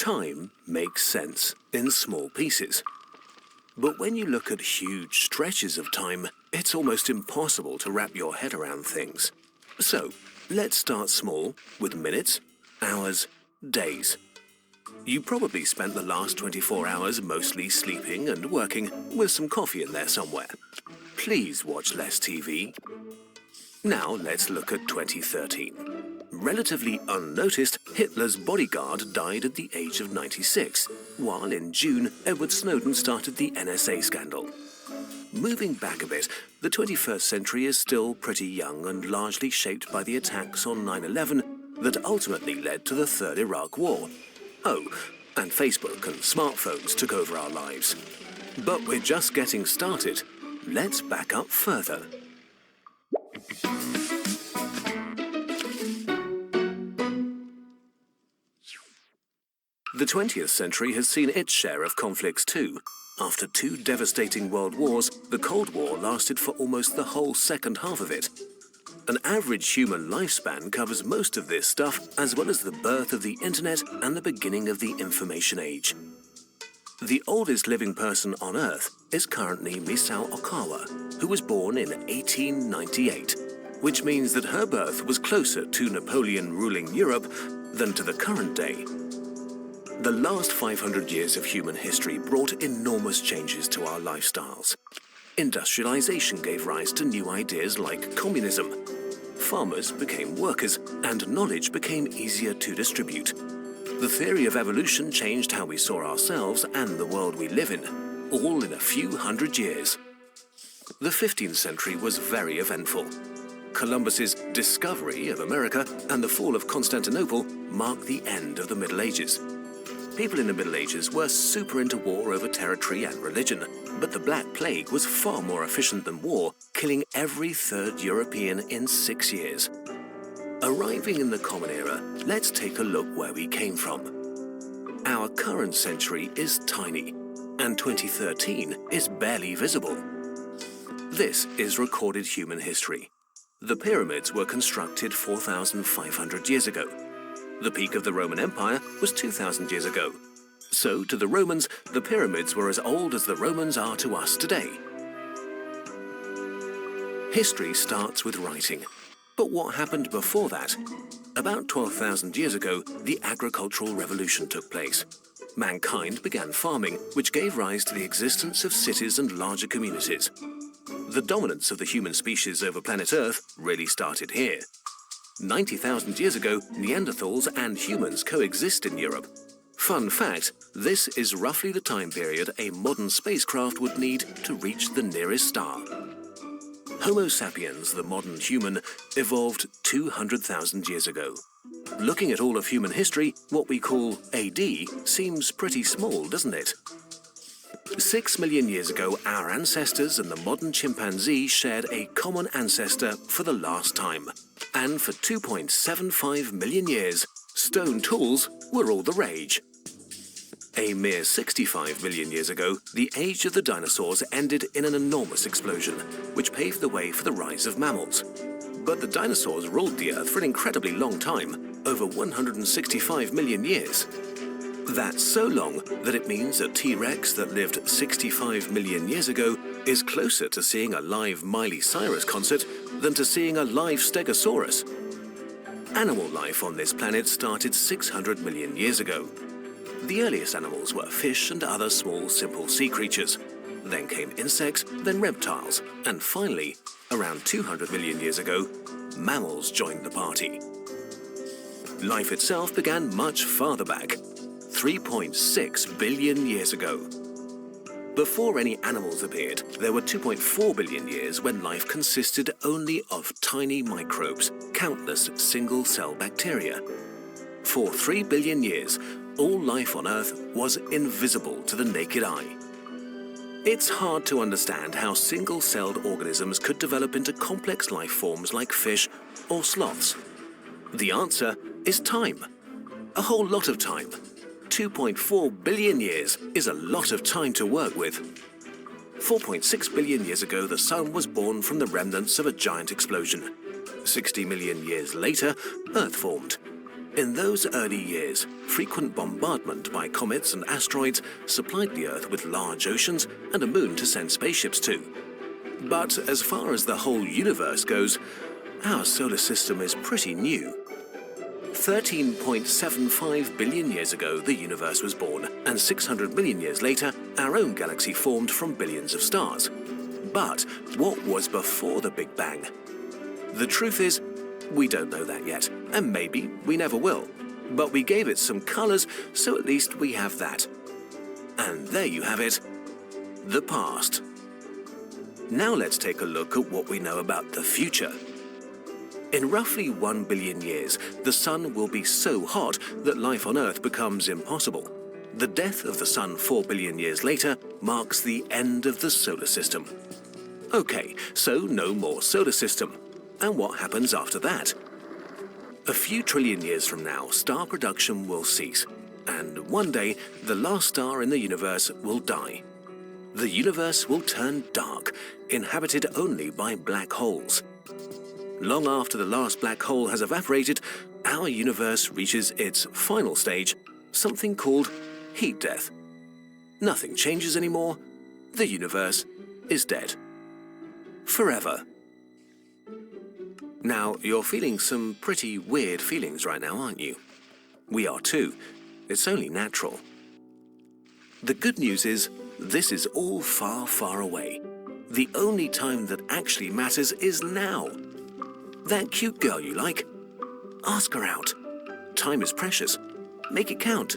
Time makes sense in small pieces. But when you look at huge stretches of time, it's almost impossible to wrap your head around things. So, let's start small with minutes, hours, days. You probably spent the last 24 hours mostly sleeping and working, with some coffee in there somewhere. Please watch less TV. Now let's look at 2013. Relatively unnoticed, Hitler's bodyguard died at the age of 96, while in June, Edward Snowden started the NSA scandal. Moving back a bit, the 21st century is still pretty young and largely shaped by the attacks on 9/11 that ultimately led to the Third Iraq War. Oh, and Facebook and smartphones took over our lives. But we're just getting started. Let's back up further. The 20th century has seen its share of conflicts too. After two devastating world wars, the Cold War lasted for almost the whole second half of it. An average human lifespan covers most of this stuff, as well as the birth of the internet and the beginning of the information age. The oldest living person on Earth is currently Misao Okawa, who was born in 1898, which means that her birth was closer to Napoleon ruling Europe than to the current day. The last 500 years of human history brought enormous changes to our lifestyles. Industrialization gave rise to new ideas like communism. Farmers became workers, and knowledge became easier to distribute. The theory of evolution changed how we saw ourselves and the world we live in, all in a few hundred years. The 15th century was very eventful. Columbus's discovery of America and the fall of Constantinople marked the end of the Middle Ages. People in the Middle Ages were super into war over territory and religion, but the Black Plague was far more efficient than war, killing every third European in 6 years. Arriving in the Common Era, let's take a look where we came from. Our current century is tiny, and 2013 is barely visible. This is recorded human history. The pyramids were constructed 4,500 years ago. The peak of the Roman Empire was 2,000 years ago. So, to the Romans, the pyramids were as old as the Romans are to us today. History starts with writing. But what happened before that? About 12,000 years ago, the agricultural revolution took place. Mankind began farming, which gave rise to the existence of cities and larger communities. The dominance of the human species over planet Earth really started here. 90,000 years ago, Neanderthals and humans coexist in Europe. Fun fact, this is roughly the time period a modern spacecraft would need to reach the nearest star. Homo sapiens, the modern human, evolved 200,000 years ago. Looking at all of human history, what we call AD seems pretty small, doesn't it? 6 million years ago, our ancestors and the modern chimpanzee shared a common ancestor for the last time. And for 2.75 million years, stone tools were all the rage. A mere 65 million years ago, the age of the dinosaurs ended in an enormous explosion, which paved the way for the rise of mammals. But the dinosaurs ruled the Earth for an incredibly long time, over 165 million years. That's so long that it means a T-Rex that lived 65 million years ago is closer to seeing a live Miley Cyrus concert than to seeing a live Stegosaurus. Animal life on this planet started 600 million years ago. The earliest animals were fish and other small, simple sea creatures. Then came insects, then reptiles, and finally, around 200 million years ago, mammals joined the party. Life itself began much farther back, 3.6 billion years ago. Before any animals appeared, there were 2.4 billion years when life consisted only of tiny microbes, countless single-cell bacteria. For 3 billion years, all life on Earth was invisible to the naked eye. It's hard to understand how single-celled organisms could develop into complex life forms like fish or sloths. The answer is time. A whole lot of time. 2.4 billion years is a lot of time to work with. 4.6 billion years ago, the Sun was born from the remnants of a giant explosion. 60 million years later, Earth formed. In those early years, frequent bombardment by comets and asteroids supplied the Earth with large oceans and a moon to send spaceships to. But as far as the whole universe goes, our solar system is pretty new. 13.75 billion years ago, the universe was born, and 600 million years later, our own galaxy formed from billions of stars. But what was before the Big Bang? The truth is, we don't know that yet, and maybe we never will. But we gave it some colors, so at least we have that. And there you have it, the past. Now let's take a look at what we know about the future. In roughly 1 billion years, the Sun will be so hot that life on Earth becomes impossible. The death of the Sun 4 billion years later marks the end of the solar system. Okay, so no more solar system. And what happens after that? A few trillion years from now, star production will cease, and one day the last star in the universe will die. The universe will turn dark, inhabited only by black holes. Long after the last black hole has evaporated, our universe reaches its final stage, something called heat death. Nothing changes anymore. The universe is dead. Forever. Now, you're feeling some pretty weird feelings right now, aren't you? We are too. It's only natural. The good news is, this is all far, far away. The only time that actually matters is now. That cute girl you like? Ask her out. Time is precious. Make it count.